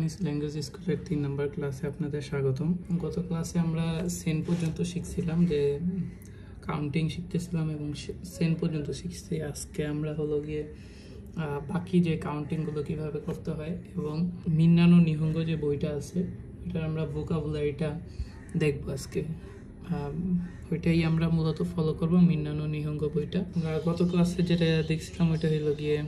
Japanese language স্কুলের 3 নম্বর ক্লাসে আপনাদের স্বাগতম। গত ক্লাসে আমরা সেন পর্যন্ত শিখছিলাম, যে কাউন্টিং শিখতেছিলাম এবং সেন পর্যন্ত শিখছি। আজকে আমরা হলো গিয়ে বাকি যে কাউন্টিংগুলো কিভাবে করতে হয় এবং মিন্নানো নিহঙ্গ যে বইটা আছে ওইটার আমরা ভোকাবুলারিটা দেখবো আজকে। ওইটাই আমরা মূলত ফলো করবো, মিন্নানো নিহঙ্গ বইটা। আমরা গত ক্লাসে যেটা দেখছিলাম ওইটা হলো গিয়ে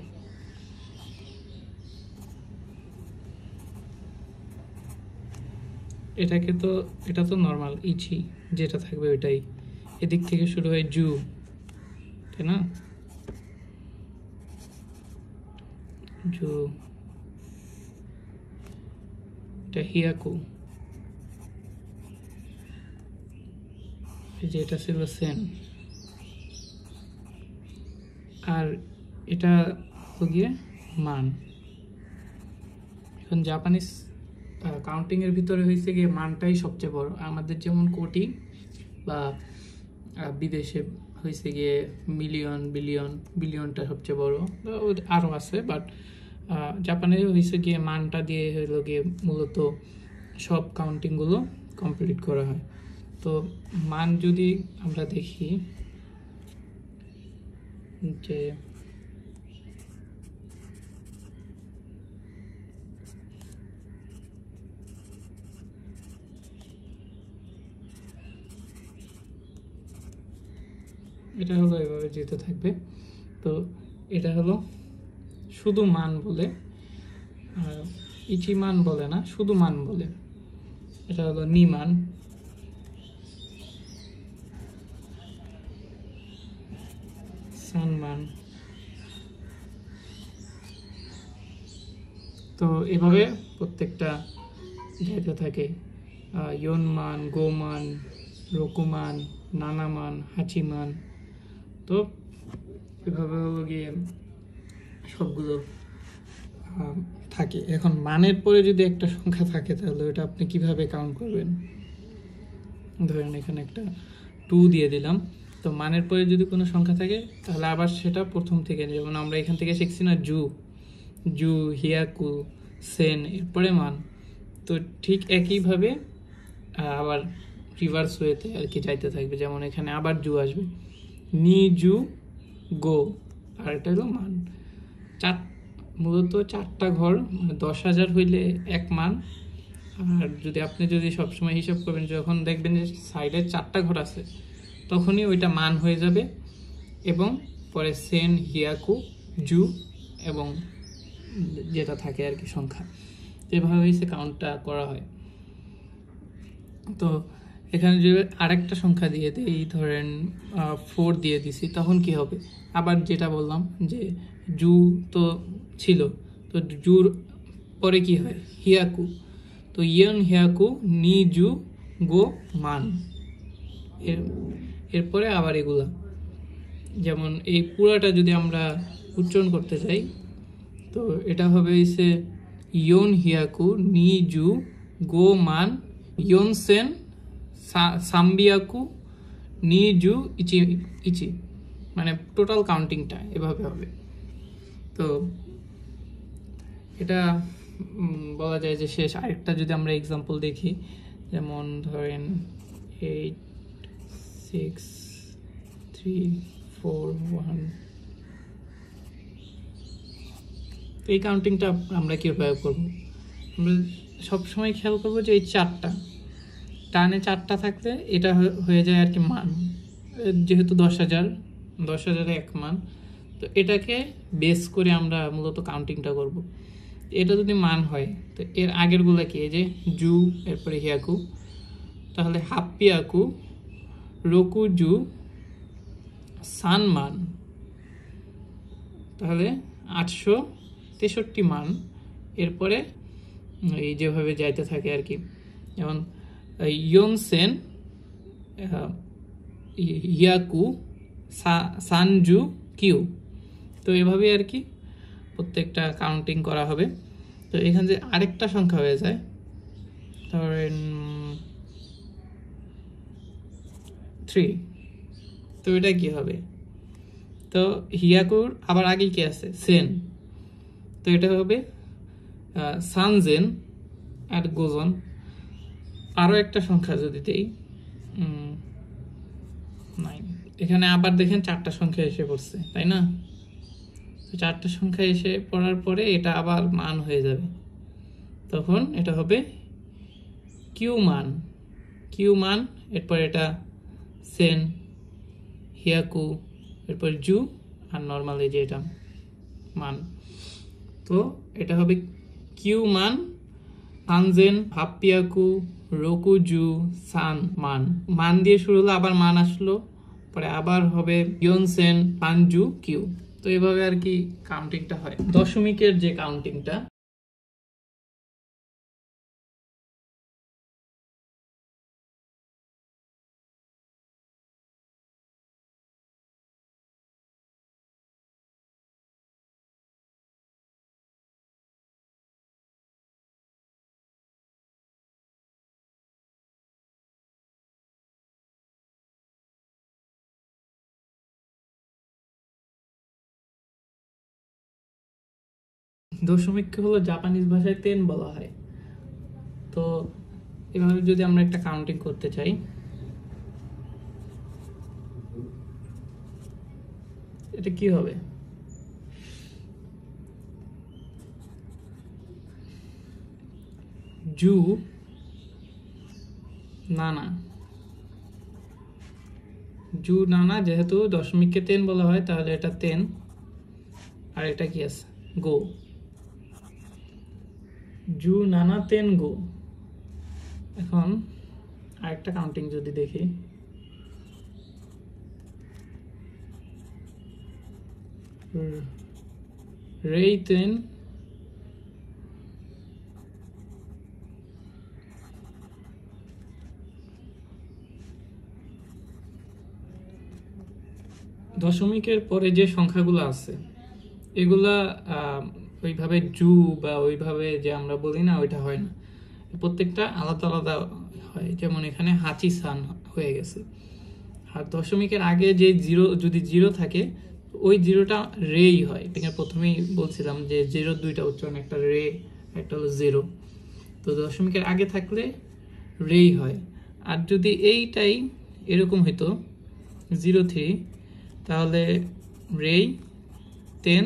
এটা তো নর্মাল ইচি যেটা থাকবে ওইটাই। এদিক থেকে শুরু হয় জু, তাই না? জু, এটা হিয়াকু, যেটা ছিল সেন। আর এটা হলো গিয়ে মান। এখন জাপানিজ কাউন্টিং এর ভিতরে হয়েছে গিয়ে মানটাই সবচেয়ে বড়। আমাদের যেমন কোটি বা বিদেশে হয়েছে গিয়ে মিলিয়ন, বিলিয়নটা সবচেয়ে বড়, আরও আছে, বাট জাপানে হয়েছে গিয়ে মানটা দিয়ে হলো গিয়ে মূলত সব কাউন্টিংগুলো কমপ্লিট করা হয়। তো মান যদি আমরা দেখি যে এটা হলো এভাবে যেতে থাকবে। তো এটা হলো শুধু মান বলে, ইচি মান বলে না, শুধু মান বলে। এটা হলো নিমান, সানমান। তো এভাবে প্রত্যেকটা যেতে থাকে। ইয়নমান, গোমান, রকুমান, নানামান, হাচিমান। তো এভাবে হলো গিয়ে সবগুলো থাকে। এখন মানের পরে যদি একটা সংখ্যা থাকে তাহলে ওটা আপনি কিভাবে কাউন্ট করবেন? ধরেন এখানে একটা 2 দিয়ে দিলাম। তো মানের পরে যদি কোনো সংখ্যা থাকে তাহলে আবার সেটা প্রথম থেকে, যেমন আমরা এখান থেকে শিখছি না, জু, হিয়াকু, সেন, এরপরে মান। তো ঠিক একইভাবে আবার রিভার্স ওয়েতে আর কি যাইতে থাকবে। যেমন এখানে আবার জু আসবে, নি জু গো, আর এটা হলো মান। মূলত 4টা ঘর, 10,000 হইলে 1 মান। আর আপনি যদি সবসময় হিসাব করবেন, যখন দেখবেন যে সাইডে 4টা ঘর আছে তখনই ওইটা মান হয়ে যাবে, এবং পরে সেন, হিয়াকু, জু এবং যেটা থাকে আর কি সংখ্যা। এভাবেই সে কাউন্টটা করা হয়। তো এখানে যদি আরেকটা সংখ্যা দিয়ে দিই, ধরেন 4 দিয়ে দিছি, তখন কি হবে? আবার যেটা বললাম যে জু তো ছিল, তো জুর পরে কি হয়? হিয়াকু। তো ইয়ন হিয়াকু নি জু গো মান। এরপরে আবার এগুলা, যেমন এই পুরাটা যদি আমরা উচ্চারণ করতে চাই তো এটা হবে হচ্ছে ইয়ন হিয়াকু নি জু গো মান ইয়ন সেন সাম্বিয়াকু নি জু ইচি, মানে টোটাল কাউন্টিংটা এভাবে হবে। তো এটা বলা যায় যে শেষ। আরেকটা যদি আমরা এক্সাম্পল দেখি, যেমন ধরেন 8 6 3 4 1। এই কাউন্টিংটা আমরা কীভাবে করবো? আমরা সবসময় খেয়াল করবো যে এই 4টা টানে 4টা থাকলে এটা হয়ে যায় আর কি মান। যেহেতু 10,000 1 মান, তো এটাকে বেস করে আমরা মূলত কাউন্টিংটা করব। এটা যদি মান হয় তো এর আগেরগুলো কি? এই যে জু, এরপরে হিয়াকু, তাহলে হাপ্পিয়াকু, রকু জু, সান মান, তাহলে 863 মান। এরপরে এই যেভাবে যাইতে থাকে আর কি, যেমন ইয়ন সেন, হিয়াকু, সানজু কিউ। তো এভাবে আর কি প্রত্যেকটা কাউন্টিং করা হবে। তো এখানে যে আরেকটা সংখ্যা হয়ে যায়, ধরেন 3, তো এটা কি হবে? তো হিয়াকুর আবার আগে কি আছে? সেন। তো এটা হবে সানজেন আর গোজন। আরও একটা সংখ্যা যদি দেই 9, এখানে আবার দেখেন 4টা সংখ্যা এসে পড়ছে, তাই না? তো 4টা সংখ্যা এসে পড়ার পরে এটা আবার মান হয়ে যাবে, তখন এটা হবে কিউ মান। কিউ মান, এরপর এটা সেন, হিয়াকু, এরপর জু, আর নর্মাল এই যে এটা মান। তো এটা হবে কিউ মান, হানজেন, হাপ্পিয়াকু, রোকুজু, সান মান। মান দিয়ে শুরু হলো, আবার মান আসলো, পরে আবার হবে ইয়নসেন, পানজু, কিউ। তো এইভাবে আর কি কাউন্টিংটা হয়, দশমিকের যে কাউন্টিংটা। দশমিককে হলো জাপানিজ ভাষায় তেন বলা হয়। তো এভাবে যদি আমরা একটা কাউন্টিং করতে চাই, এটা কি হবে? জু নানা, জু নানা, যেহেতু দশমিককে তেন বলা হয় তাহলে এটা তেন, আর এটা কি আছে? গো। জু নানা তেন গো। এখন আরেকটা কাউন্টিং যদি দেখি, রেই তেন দশমিকের পরে যে সংখ্যাগুলো আছে এগুলা ওইভাবে জু বা ওইভাবে যে আমরা বলি না, ওইটা হয় না, প্রত্যেকটা আলাদা আলাদা হয়। যেমন এখানে হাচি সান হয়ে গেছে। আর দশমিকের আগে যে জিরো, যদি জিরো থাকে ওই জিরোটা রেই হয়। এখানে প্রথমেই বলছিলাম যে জিরোর দুইটা উচ্চারণ, একটা রে, একটা হলো জিরো। তো দশমিকের আগে থাকলে রেই হয়। আর যদি এইটাই এরকম হইতো 03, তাহলে রেই 10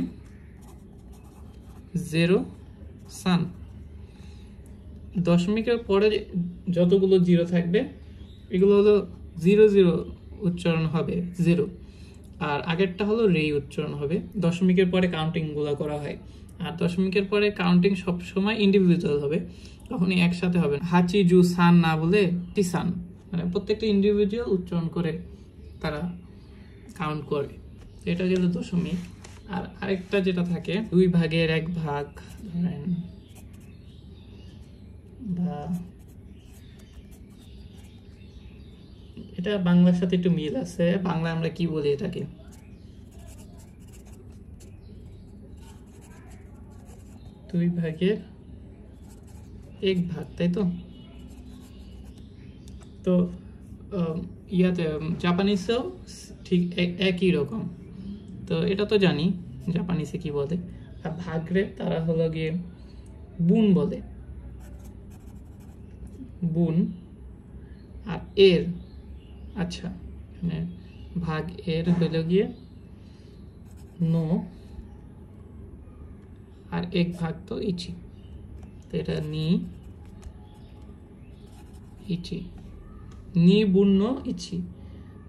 0 সান। দশমিকের পরে যতগুলো জিরো থাকবে এগুলো হলো 00 উচ্চারণ হবে, 0। আর আগেরটা হলো রেই উচ্চারণ হবে। দশমিকের পরে কাউন্টিংগুলো করা হয়। আর দশমিকের পরে কাউন্টিং সবসময় ইন্ডিভিজুয়াল হবে, তখনই একসাথে হবে। হাচি জু সান না বলে টি সান, মানে প্রত্যেকটা ইন্ডিভিজুয়াল উচ্চারণ করে তারা কাউন্ট করে। এটা গেল দশমিক। আর আরেকটা যেটা থাকে 2/1 ধরেন, বা এটা বাংলার সাথে একটু মিল আছে। বাংলা আমরা কি বলি এটাকে? 2/1, তাই তো? তো ইয়াতে জাপানিসেও ঠিক একই রকম। তো এটা তো জানি জাপানিসে কি বলে। আর ভাগরে তারা হলো গিয়ে বুন বলে, বুন। আর এর, আচ্ছা, মানে ভাগ এর হইল গিয়ে নো, আর 1 তো ইচি। তো এটা নি ইচি, নি বুন্ন ইচি।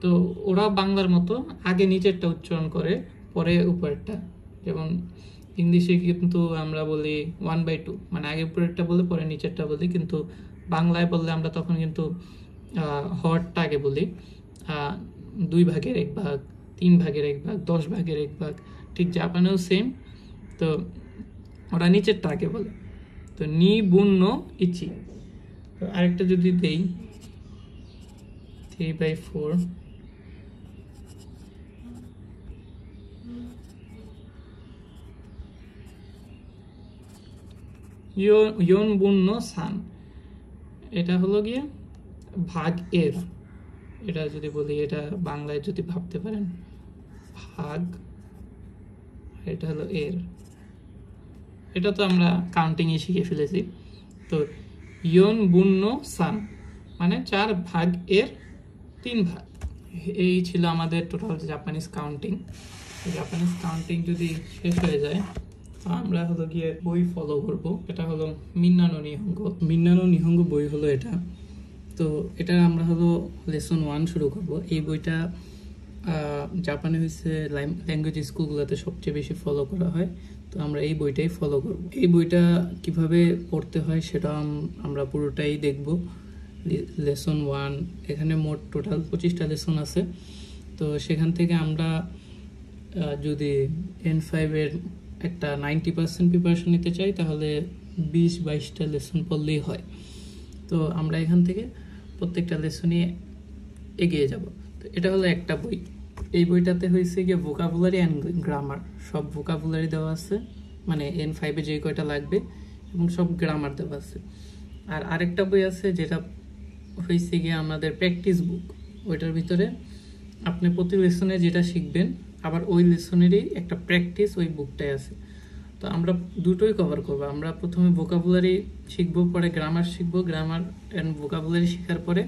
তো ওরা বাংলার মতো আগে নিচেরটা উচ্চারণ করে পরে উপরেরটা। যেমন ইংলিশে কিন্তু আমরা বলি 1/2, মানে আগে উপরেরটা বলে পরে নিচেরটা বলি, কিন্তু বাংলায় বললে আমরা তখন কিন্তু হরটা আগে বলি। 2/1, 3/1, 10/1। ঠিক জাপানেও সেম। তো ওরা নিচেরটা আগে বলে। তো নি বুন্ন ইচি। তো আরেকটা যদি দেই 3/4, ইয়ন বুন্ন সান। এটা হলো গিয়ে ভাগ এর। এটা যদি বলি, এটা বাংলায় যদি ভাবতে পারেন ভাগ, এটা হলো এর। এটা তো আমরা কাউন্টিংয়ে শিখে ফেলেছি। তো ইয়ন বুন্ন সান, মানে 4/3 এই ছিল আমাদের total Japanese counting. Japanese counting যদি শেষ হয়ে যায় তো আমরা হলো গিয়ে বই ফলো করব। এটা হলো মিন্নানো নিহঙ্গো। মিন্নানো নিহঙ্গো বই হলো এটা। তো এটা আমরা হলো লেসন 1 শুরু করব। এই বইটা জাপানে হচ্ছে ল্যাঙ্গুয়েজ স্কুলগুলোতে সবচেয়ে বেশি ফলো করা হয়, তো আমরা এই বইটাই ফলো করব। এই বইটা কিভাবে পড়তে হয় সেটা আমরা পুরোটাই দেখব। লেসন 1, এখানে মোট টোটাল 25টা লেসন আছে। তো সেখান থেকে আমরা যদি N5 এর একটা 90% প্রিপারেশন নিতে চাই তাহলে 20-22টা লেসন পড়লেই হয়। তো আমরা এখান থেকে প্রত্যেকটা লেসনে এগিয়ে যাব। তো এটা হলো একটা বই। এই বইটাতে হয়েছে গিয়ে ভোকাবুলারি অ্যান্ড গ্রামার, সব ভোকাবুলারি দেওয়া আছে, মানে N5 যে কয়টা লাগবে, এবং সব গ্রামার দেওয়া আছে। আর আরেকটা বই আছে যেটা হয়েছে গিয়ে আমাদের প্র্যাকটিস বুক। ওইটার ভিতরে আপনি প্রতি লেসনে যেটা শিখবেন আবার ওই লেসনেরই একটা প্র্যাকটিস ওই বুকটাই আছে। তো আমরা দুটোই কভার করব। আমরা প্রথমে ভোকাবুলারি শিখবো, পরে গ্রামার শিখবো, গ্রামার অ্যান্ড ভোকাবুলারি শেখার পরে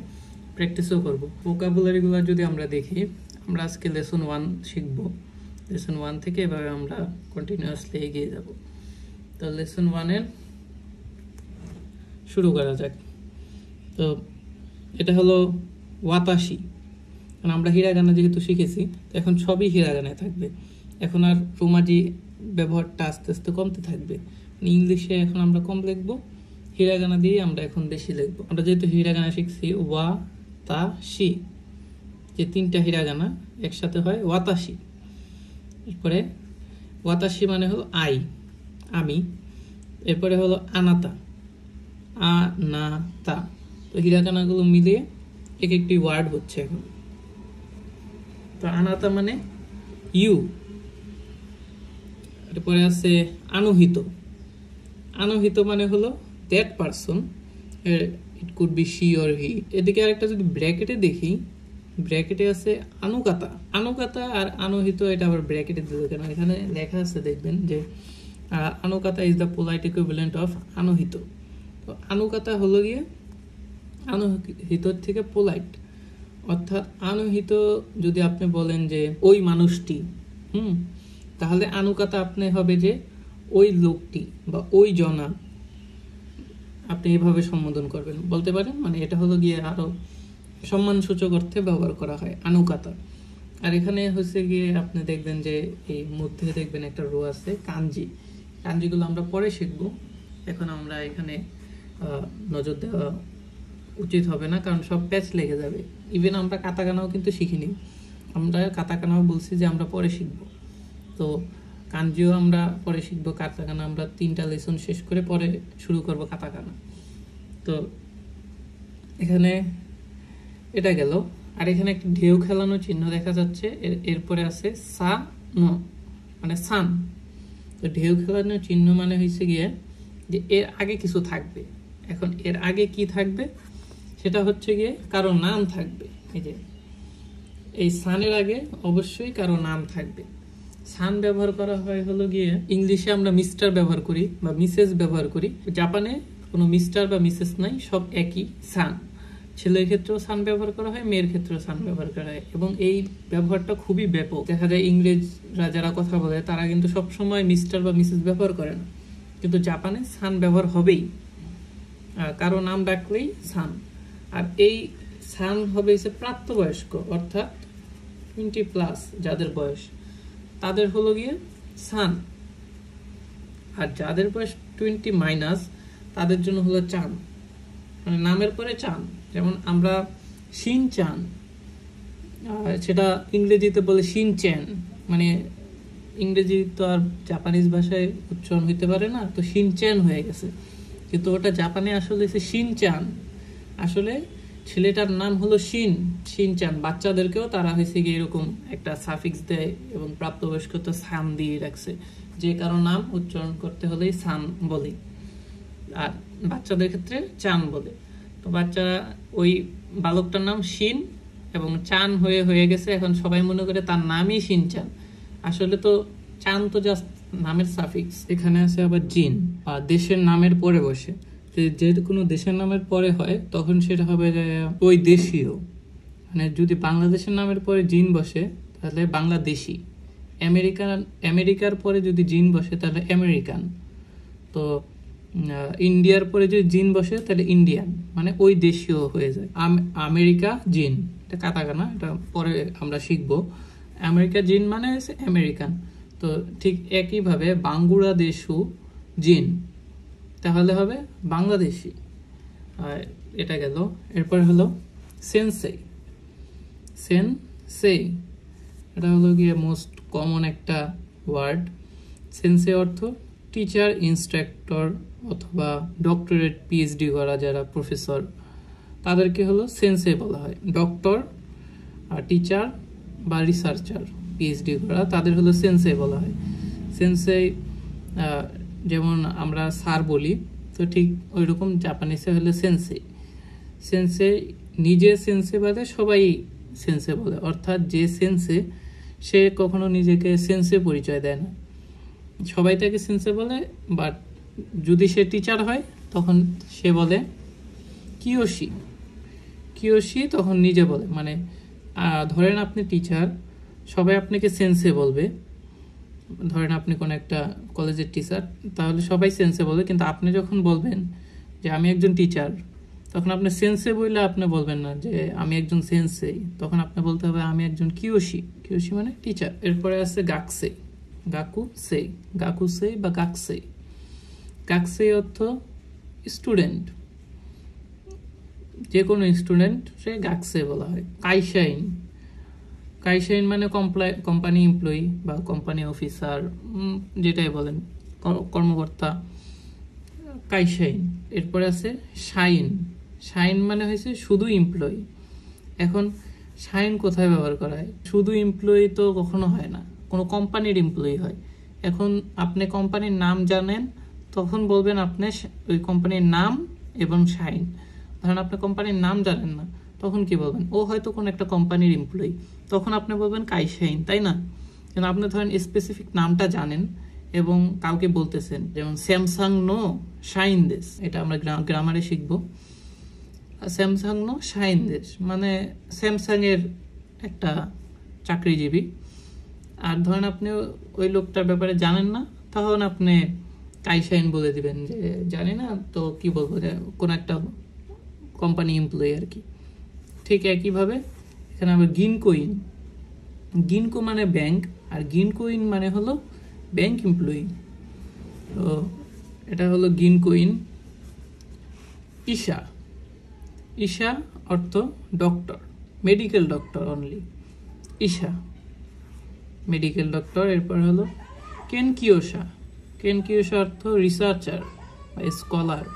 প্র্যাকটিসও করব। ভোকাবুলারিগুলো যদি আমরা দেখি, আমরা আজকে লেসন 1 শিখবো। লেসন 1 থেকে এভাবে আমরা কন্টিনিউয়াসলি এগিয়ে যাব। তো লেসন 1-এর শুরু করা যাক। তো এটা হলো ওয়াতাশি। কারণ আমরা হিরাগানা যেহেতু শিখেছি, তো এখন সবই হিরাগানায় থাকবে। এখন আর রোমাজি ব্যবহারটা আস্তে আস্তে কমতে থাকবে। ইংলিশে এখন আমরা কম লিখবো, হিরাগানা দিয়ে আমরা এখন বেশি লিখবো। আমরা যেহেতু হিরাগানা শিখছি ওয়া তা শি, যে 3টা হিরাগানা একসাথে হয় ওয়াতাশি। এরপরে ওয়াতাশি মানে হলো আই, আমি। এরপরে হলো আনাতা, আ না তা। তো হিরাগানাগুলো মিলিয়ে এক একটি ওয়ার্ড হচ্ছে এখন। তো আনাতা মানে ইউ। এরপরে আছে আনুহিত। আনুহিত মানে হলো that person, it could be she or he. এদিকে আরেকটা যদি ব্র্যাকেটে দেখি, ব্র্যাকেটে আছে আনুকাতা। আনুকাতা আর আনুহিত, এটা আবার ব্র্যাকেটে দিল কেন? এখানে লেখা আছে দেখবেন যে আনুকাতা is the polite equivalent of আনুহিত। তো আনুকাতা হলো গিয়ে আনুহিত থেকে পোলাইট। অর্থাৎ আনুহিত যদি আপনি বলেন যে ওই মানুষটি, তাহলে আনুকাতা আপনি হবে যে ওই লোকটি বা ওই জনা, আপনি এভাবে সম্বোধন করবেন, বলতে পারেন। মানে এটা হলো গিয়ে আরো সম্মানসূচক অর্থে ব্যবহার করা হয় আনুকাতা। আর এখানে হচ্ছে গিয়ে আপনি দেখবেন যে এই মধ্যে দেখবেন একটা রো আছে কাঞ্জি। কাঞ্জিগুলো আমরা পরে শিখবো, এখন আমরা এখানে নজর দেওয়া উচিত হবে না, কারণ সব প্যাচ লেগে যাবে। ইভেন আমরা কাতাকানাও কিন্তু শিখিনি। আমরা কাতাকানাও বলছি যে আমরা পরে শিখবো। তো কাঞ্জিও আমরা পরে শিখবো, কাতাকানা আমরা 3টা লেসন শেষ করে পরে শুরু করব কাতাকানা। তো এখানে এটা গেল। আর এখানে একটা ঢেউ খেলানো চিহ্ন দেখা যাচ্ছে। এরপরে আছে সা নো, মানে সান। তো ঢেউ খেলানো চিহ্ন মানে হয়েছে গিয়ে যে এর আগে কিছু থাকবে। এখন এর আগে কি থাকবে সেটা হচ্ছে গিয়ে কারো নাম থাকবে। এই যে এই সানের আগে অবশ্যই কারো নাম থাকবে। সান ব্যবহার করা হয় হলো গিয়ে, ইংলিশে আমরা মিস্টার ব্যবহার করি বা মিসেস ব্যবহার করি, জাপানে কোনো মিস্টার বা মিসেস নাই, সব একই সান। ছেলের ক্ষেত্রেও সান ব্যবহার করা হয়, মেয়ের ক্ষেত্রেও সান ব্যবহার করা হয়, এবং এই ব্যবহারটা খুবই ব্যাপক। দেখা যায় ইংরেজরা যারা কথা বলে তারা কিন্তু সবসময় মিস্টার বা মিসেস ব্যবহার করে না, কিন্তু জাপানে সান ব্যবহার হবেই, কারো নাম ডাকলেই সান। আর এই সান হবে প্রাপ্তবয়স্ক, অর্থাৎ 20+ যাদের বয়স, তাদের হলো গিয়ে সান। আর যাদের বয়স 20- তাদের জন্য হলো চান, মানে নামের পরে চান। যেমন আমরা শিন চান, সেটা ইংরেজিতে বলে শিন চ্যান। মানে ইংরেজি তো আর জাপানিজ ভাষায় উচ্চারণ হইতে পারে না, তো শিন চ্যান হয়ে গেছে, কিন্তু ওটা জাপানে আসলে শিন চান। আসলে ছেলেটার নাম হলো শিন চান। বাচ্চাদেরকেও তারা হয়েছে গিয়ে এরকম একটা সাফিক্স দেয়, এবং প্রাপ্তবয়স্ক তো সান দিয়ে রাখছে, যে কারো নাম উচ্চারণ করতে হলেই সান বলে, আর বাচ্চাদের ক্ষেত্রে চান বলে। তো বাচ্চারা ওই বালকটার নাম শিন এবং চান হয়ে গেছে, এখন সবাই মনে করে তার নামই শিন চান। আসলে তো চান তো জাস্ট নামের সাফিক্স। এখানে আছে আবার জিন, দেশের নামের পরে বসে। যে কোনো দেশের নামের পরে হয় তখন সেটা হবে যে ওই দেশীয়, মানে যদি বাংলাদেশের নামের পরে জিন বসে তাহলে বাংলাদেশি, আমেরিকার পরে যদি জিন বসে তাহলে আমেরিকান, তো ইন্ডিয়ার পরে যদি জিন বসে তাহলে ইন্ডিয়ান, মানে ওই দেশীয় হয়ে যায়। আমেরিকা জিন, এটা কাটাকানা, এটা পরে আমরা শিখবো। আমেরিকা জিন মানে হচ্ছে আমেরিকান। তো ঠিক একইভাবে বাংলাদেশু জিন তাহলে হবে বাংলাদেশি। এটা গেল। এরপর হলো সেন্সেই। সেন্সেই এটা হলো গিয়ে মোস্ট কমন একটা ওয়ার্ড। সেন্সে অর্থ টিচার, ইনস্ট্রাক্টর অথবা ডক্টরেট পিএইচডি করা যারা প্রফেসর তাদেরকে হলো সেন্সে বলা হয়। ডক্টর আর টিচার বা রিসার্চার পিএইচডি করা তাদের হলো সেন্সে বলা হয়। সেন্সে যেমন আমরা স্যার বলি, তো ঠিক ওই রকম জাপানিসে হলো সেন্সে। সেন্সে নিজে সেন্সে বাদে সবাই সেন্সে বলে, অর্থাৎ যে সেন্সে সে কখনো নিজেকে সেন্সে পরিচয় দেয় না, সবাই তাকে সেন্সে বলে। বাট যদি সে টিচার হয় তখন সে বলে কিয়োশি। কিয়োশি তখন নিজে বলে, মানে ধরেন আপনি টিচার, সবাই আপনাকে সেন্সে বলবে। ধরেন আপনি কোনো একটা কলেজের টিচার, তাহলে সবাই সেন্সে বলবে, কিন্তু আপনি যখন বলবেন যে আমি একজন টিচার, তখন আপনি সেন্সে বললে আপনি বলবেন না যে আমি একজন সেন্সেই, তখন আপনি বলতে হবে আমি একজন কিয়োশি। কিয়োশি মানে টিচার। এরপরে আছে গাকুসেই। গাকুসেই বা গাকসেই। গাকসেই অর্থ স্টুডেন্ট, যে কোনো স্টুডেন্ট সে গাকসে বলা হয়। কাইশাইন। কাইশাইন মানে কোম্পানি এমপ্লয়ি বা কোম্পানি অফিসার, যেটাই বলেন, কর্মকর্তা, কাইশাইন। এরপরে আছে শাইন। শাইন মানে হয়েছে শুধু এমপ্লয়ি। এখন শাইন কোথায় ব্যবহার করা হয়? শুধু এমপ্লয়ি তো কখনো হয় না, কোনো কোম্পানির এমপ্লয়ি হয়। এখন আপনি কোম্পানির নাম জানেন, তখন বলবেন আপনি ওই কোম্পানির নাম এবং শাইন। ধরেন আপনি কোম্পানির নাম জানেন না, তখন কি বলবেন? ও হয়তো কোনো একটা কোম্পানির এমপ্লয়ি, তখন আপনি বলবেন কাইশাইন, তাই না? কিন্তু আপনি ধরেন স্পেসিফিক নামটা জানেন এবং কাউকে বলতেছেন, যেমন স্যামসাং নো শাইন দেশ, এটা আমরা গ্রামারে শিখবো। স্যামসাং নো শাইন দেশ মানে স্যামসাং এর একটা চাকরিজীবী। আর ধরেন আপনি ওই লোকটার ব্যাপারে জানেন না, তখন আপনি কাইশাইন বলে দিবেন যে জানি না, তো কি বলবো, যে কোন একটা কোম্পানি এমপ্লয়ি আর কি। ঠিক একইভাবে এখানে আবার গিনকোইন। গিনকো মানে ব্যাংক, আর গিনকোইন মানে হলো ব্যাংক এমপ্লয়ি। তো এটা হলো গিনকোইন। ঈশা। ঈশা অর্থ ডক্টর, মেডিকেল ডক্টর অনলি। ঈশা মেডিকেল ডক্টর। এরপর হলো কেনকিওশা। কেনকিওশা অর্থ রিসার্চার বা স্কলার,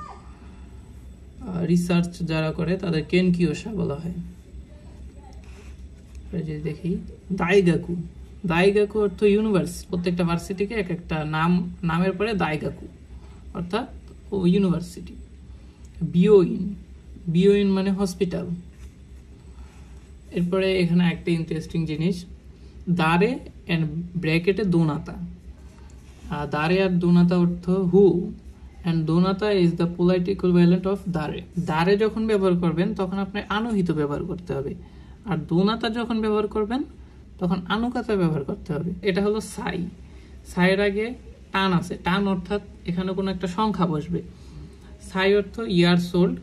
রিসার্চ যারা করে তাদের কেনকিওশা বলা হয়। যদি দেখি দাইগাকু। দাইগাকু অর্থ ইউনিভার্সিটি। প্রত্যেকটা ভার্সিটিকে এক একটা নামের পরে দাইগাকু অর্থাৎ ও ইউনিভার্সিটি। বিওইন। বিওইন মানে হসপিটাল। এরপরে এখানে একটা ইন্টারেস্টিং জিনিস, দারে এন্ড ব্র্যাকেটে দোনাতা। দারে আর দোনাতা অর্থ হু, অ্যান্ড দোনাতা is the polite equivalent of দারে। দারে যখন ব্যবহার করবেন তখন আপনার আনুহিত ব্যবহার করতে হবে, আর দোনাতা যখন ব্যবহার করবেন তখন আনুকাতা ব্যবহার করতে হবে। এটা হলো সাই। সাইয়ের আগে টান আছে, টান অর্থাৎ এখানে কোনো একটা সংখ্যা বসবে। সাই অর্থ ইয়ার্স ওল্ড,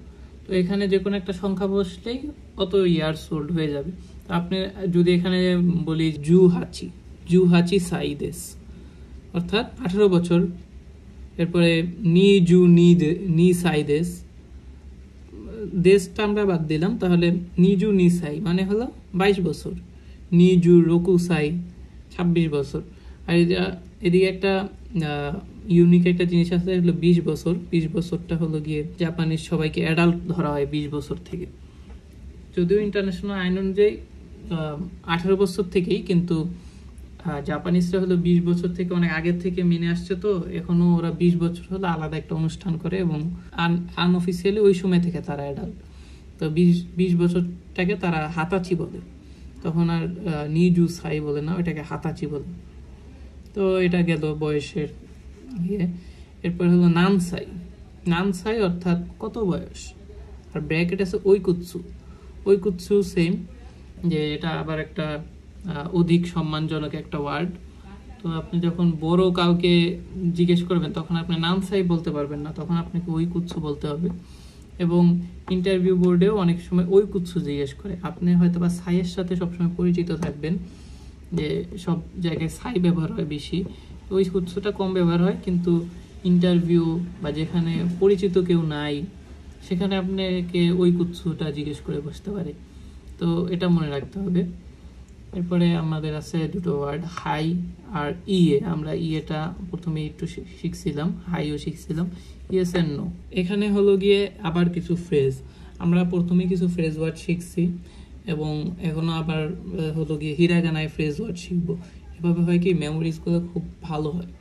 তো এখানে যে কোনো একটা সংখ্যা বসলেই অত ইয়ার্স ওল্ড হয়ে যাবে। তো আপনি যদি এখানে বলি জুহাচি, জুহাচি সাই দেশ অর্থাৎ 18 বছর। এরপরে নি সাই দেশ, দেশটা আমরা বাদ দিলাম, তাহলে নিজু নি সাই মানে হলো 22 বছর। নিজু রোকু সাই 26 বছর। আর এদিকে একটা ইউনিক একটা জিনিস আছে, হলো 20 বছর। 20 বছরটা হলো গিয়ে জাপানিজ সবাইকে অ্যাডাল্ট ধরা হয় 20 বছর থেকে, যদিও ইন্টারন্যাশনাল আইন অনুযায়ী 18 বছর থেকেই, কিন্তু জাপানিজরা হলো 20 বছর থেকে অনেক আগের থেকে মেনে আসছে। তো এখনো ওরা 20 বছর হলো আলাদা একটা অনুষ্ঠান করে এবং আনঅফিসিয়ালি ওই সময় থেকে তারা অ্যাডাল্ট। তো 20 বছরটাকে তারা হাতাচি বলে, তখন আর নিজু সাই বলে না, ওইটাকে হাতাচি বলে। তো এটা গেল বয়সের ইয়ে। এরপর হলো নানসাই। নানসাই অর্থাৎ কত বয়স, আর ব্র্যাকেট আছে ঐকুৎসু সেম, যে এটা আবার একটা অধিক সম্মানজনক একটা ওয়ার্ড। তো আপনি যখন বড় কাউকে জিজ্ঞেস করবেন তখন আপনি নানসাই বলতে পারবেন না, তখন আপনাকে ঐকুৎসু বলতে হবে। এবং ইন্টারভিউ বোর্ডেও অনেক সময় ঐকুৎসু জিজ্ঞেস করে। আপনি হয়তো বা সাইয়ের সাথে সবসময় পরিচিত থাকবেন, যে সব জায়গায় সাই ব্যবহার হয় বেশি, ঐকুৎসুটা কম ব্যবহার হয়। কিন্তু ইন্টারভিউ বা যেখানে পরিচিত কেউ নাই সেখানে আপনাকে ঐকুৎসুটা জিজ্ঞেস করে বসতে পারে, তো এটা মনে রাখতে হবে। এরপরে আমাদের আছে দুটো ওয়ার্ড, হাই আর ইয়ে। আমরা ইয়েটা প্রথমে একটু শিখছিলাম, হাইও শিখছিলাম, ইয়েস এন্ড নো। এখানে হলো গিয়ে আবার কিছু ফ্রেজ, আমরা প্রথমে কিছু ফ্রেজ ওয়ার্ড শিখছি এবং এখনো আবার হলো গিয়ে হিরাগানায় ফ্রেজ ওয়ার্ড শিখবো। এভাবে হয় কি মেমোরিজগুলো খুব ভালো হয়,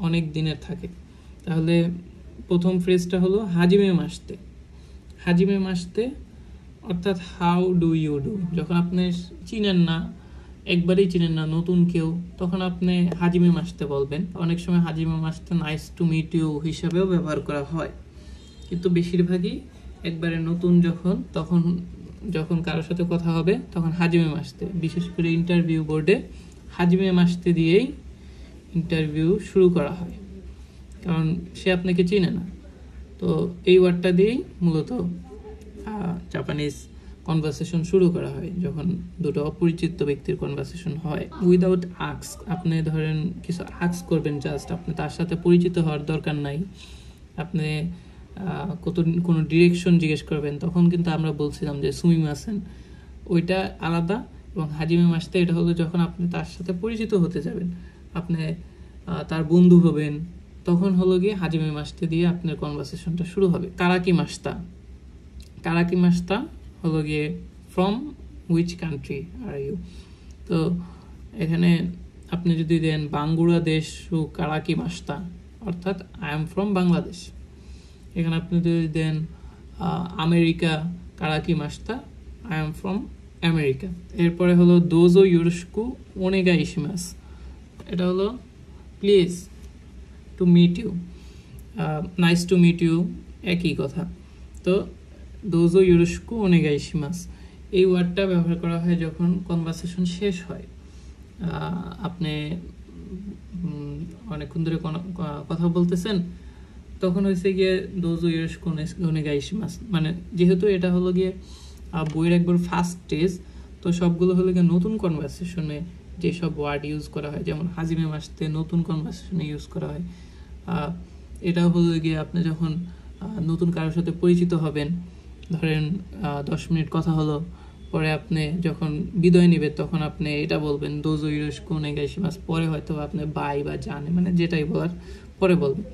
অনেক দিনের থাকে। তাহলে প্রথম ফ্রেজটা হলো হাজিমে মাসতে। হাজিমে মাসতে অর্থাৎ হাউ ডু ইউ ডু। যখন আপনি চিনেন না, একবারেই চিনেন না, নতুন কেউ, তখন আপনি হাজিমে মাসতে বলবেন। অনেক সময় হাজিমে মাসতে নাইস টু মিট ইউ হিসাবেও ব্যবহার করা হয়, কিন্তু বেশিরভাগই একবারে নতুন যখন কারোর সাথে কথা হবে তখন হাজিমে মাসতে। বিশেষ করে ইন্টারভিউ বোর্ডে হাজিমে মাসতে দিয়েই ইন্টারভিউ শুরু করা হয়, কারণ সে আপনাকে চিনে না। তো এই ওয়ার্ডটা দিয়েই মূলত জাপানিজ কনভারসেশন শুরু করা হয়, যখন দুটো অপরিচিত ব্যক্তির কনভারসেশন হয় উইদাউট আস্ক। আপনি ধরেন কিছু আস্ক করবেন, জাস্ট আপনি তার সাথে পরিচিত হওয়ার দরকার নাই, আপনি কোনো ডিরেকশন জিজ্ঞেস করবেন, তখন কিন্তু আমরা বলছিলাম যে সুমিমাসেন, ওইটা আলাদা। এবং হাজিমে মাসতে এটা হলো যখন আপনি তার সাথে পরিচিত হতে যাবেন, আপনি তার বন্ধু হবেন, তখন হলো গিয়ে হাজিমে মাসতে দিয়ে আপনার কনভারসেশনটা শুরু হবে। কারাকি মাসতা হলো গিয়ে from which country are you. তো এখানে আপনি যদি দেন বাংলাদেশ কারাকি মাসতা, অর্থাৎ আই এম ফ্রম বাংলাদেশ। এখানে আপনি যদি দেন আমেরিকা কারাকি মাসতা, আই এম ফ্রম আমেরিকা। এরপরে হলো দোজো ইউরোস্কু ওনেগা ইশিমাস, এটা হলো please to meet you, nice to meet you, একই কথা। তো দোজো ইউরোস্কু ওনেগা ইশিমাস এই ওয়ার্ডটা ব্যবহার করা হয় যখন কনভারসেশন শেষ হয়। আপনি অনেকক্ষণ ধরে কথা বলতেছেন, তখন হয়েছে গিয়ে দোজো ইউরোস্কু ওনেগা ইশিমাস, মানে যেহেতু এটা হলো গিয়ে বইয়ের একবার ফার্স্ট স্টেজ, তো সবগুলো হলো গিয়ে নতুন কনভারসেশনে যেসব ওয়ার্ড ইউজ করা হয়, যেমন হাজিমে মাসতে নতুন কনভারসেশনে ইউজ করা হয়। এটা হলো গিয়ে আপনি যখন নতুন কারোর সাথে পরিচিত হবেন, ধরেন 10 মিনিট কথা হলো, পরে আপনি যখন বিদায় নেবেন তখন আপনি এটা বলবেন দোজো ইউরোস্কু ওনেগা ইশিমাস। পরে হয়তো আপনি বাই বা জানে, মানে যেটাই বলার পরে বলবেন।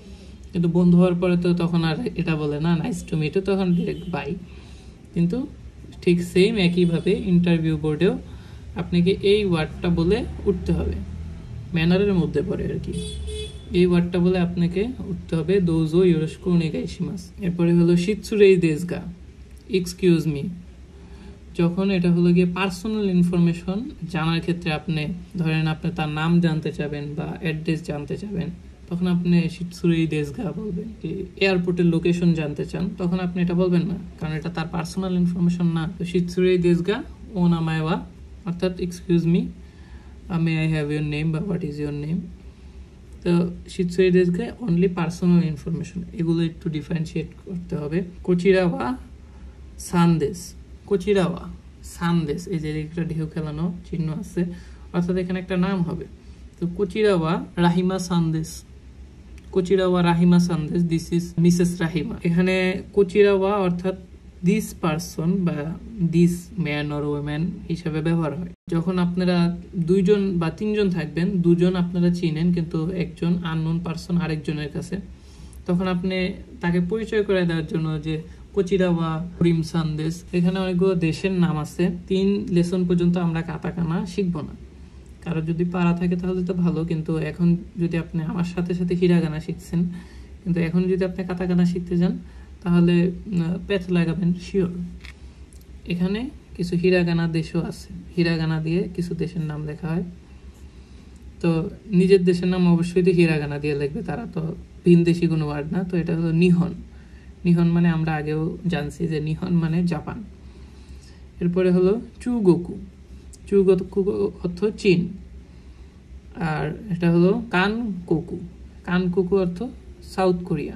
কিন্তু বন্ধু হওয়ার পরে তো তখন আর এটা বলে না নাইস টু মিট ইউ, তখন ডিরেক্ট বাই। কিন্তু ঠিক সেম একইভাবে ইন্টারভিউ বোর্ডেও আপনাকে এই ওয়ার্ডটা বলে উঠতে হবে, ম্যানারের মধ্যে পড়ে আর কি। এই ওয়ার্ডটা বলে আপনাকে উঠতে হবে দোজো ইউরোস্কু ওনেগা ইশিমাস। এরপরে হলো শিৎসুরেই দেসগা, এক্সকিউজ মি। যখন এটা হলো গিয়ে পার্সোনাল ইনফরমেশন জানার ক্ষেত্রে আপনি ধরেন আপনি তার নাম জানতে চাবেন বা অ্যাড্রেস জানতে চাবেন, তখন আপনি শিৎসুরেই দেসগা বলবেন। এয়ারপোর্টের লোকেশন জানতে চান, তখন আপনি এটা বলবেন না, কারণ এটা তার পার্সোনাল ইনফরমেশন না। তো শিৎসুরেই দেসগা ও নামায়ওয়া, অর্থাৎ excuse me, may I have your name বা হোয়াট ইজ ইউর নেম। তো শিৎসুরেই দেসগা অনলি পার্সোনাল ইনফরমেশন, এগুলো একটু ডিফারেন্সিয়েট করতে হবে। কোচিরাওয়া সানদেশ, কোচিরাওয়া সানদেশ, এই যে একটা ঢেউ খেলানো চিহ্ন আছে, অর্থাৎ এখানে একটা নাম হবে। তো কোচিরাওয়া রাহিমা সানদেশ, কোচিরাওয়া রাহিমা সানদেশ, দিস ইজ মিসেস রাহিমা। এখানে কোচিরাওয়া অর্থাৎ দিস পারসন বা দিস ম্যান অর ওম্যান হিসাবে ব্যবহার হয় যখন আপনারা 2জন বা 3জন থাকবেন, 2জন আপনারা চিনেন কিন্তু একজন আননোন পারসন আরেকজনের কাছে, তখন আপনি তাকে পরিচয় করে দেওয়ার জন্য যে কোচিরাওয়া রিম সানদেশ। এখানে অনেকগুলো দেশের নাম আছে। 3 লেসন পর্যন্ত আমরা কাতাকানা শিখবো না, কারো যদি পারা থাকে তাহলে তো ভালো, কিন্তু এখন যদি আপনি আমার সাথে সাথে হিরাগানা শিখছেন, কিন্তু এখন যদি আপনি কাতাকানা শিখতে যান তাহলে প্যাচ লাগাবেন শিওর। এখানে কিছু হিরাগানা দেশও আছে, হিরাগানা দিয়ে কিছু দেশের নাম লেখা হয়। তো নিজের দেশের নাম অবশ্যই তো হিরাগানা দিয়ে লিখবে, তারা তো ভিনদেশি কোনো ওয়ার্ড না। তো এটা হলো নিহন, নিহন মানে আমরা আগেও জানছি যে নিহন মানে জাপান। এরপরে হলো চুগোকু, চুগোকু অর্থ চীন। আর এটা হলো কানকোকু, কানকোকু অর্থ সাউথ কোরিয়া।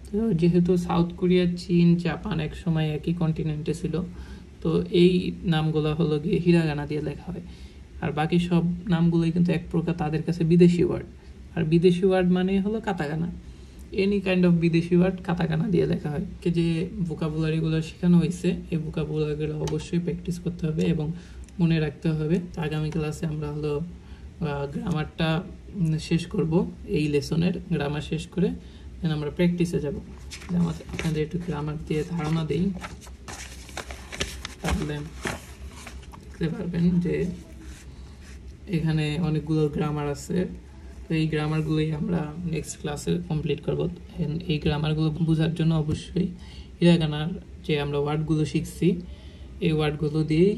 তো যেহেতু সাউথ কোরিয়া, চীন, জাপান এক সময় একই কন্টিনেন্টে ছিল, তো এই নামগুলো হলো গিয়ে হিরাগানা দিয়ে লেখা হয়। আর বাকি সব নামগুলোই কিন্তু এক প্রকার তাদের কাছে বিদেশি ওয়ার্ড। আর বিদেশি ওয়ার্ড মানে হলো কাতাকানা, এনি কাইন্ড অফ বিদেশি ওয়ার্ড কাতাকানা দিয়ে লেখা হয়। যে ভোকাবুলারিগুলো শেখানো হয়েছে, এই ভোকাবুলারিগুলো অবশ্যই প্র্যাকটিস করতে হবে এবং মনে রাখতে হবে। আগামী ক্লাসে আমরা হলো গ্রামারটা শেষ করব, এই লেসনের গ্রামার শেষ করে দেন আমরা প্র্যাকটিসে যাব। আপনাদের একটু গ্রামার দিয়ে ধারণা দিই, তাহলে দেখতে পারবেন যে এখানে অনেকগুলো গ্রামার আছে। তো এই গ্রামারগুলোই আমরা নেক্সট ক্লাসে কমপ্লিট করব। এই গ্রামারগুলো বোঝার জন্য অবশ্যই হিরাগানার যে আমরা ওয়ার্ডগুলো শিখছি, এই ওয়ার্ডগুলো দিয়েই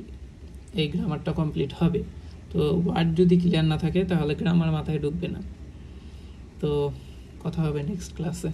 এই গ্রামারটা কমপ্লিট হবে। তো ওয়ার্ড যদি ক্লিয়ার না থাকে তাহলে গ্রামার মাথায় ঢুকবে না। তো কথা হবে নেক্সট ক্লাসে।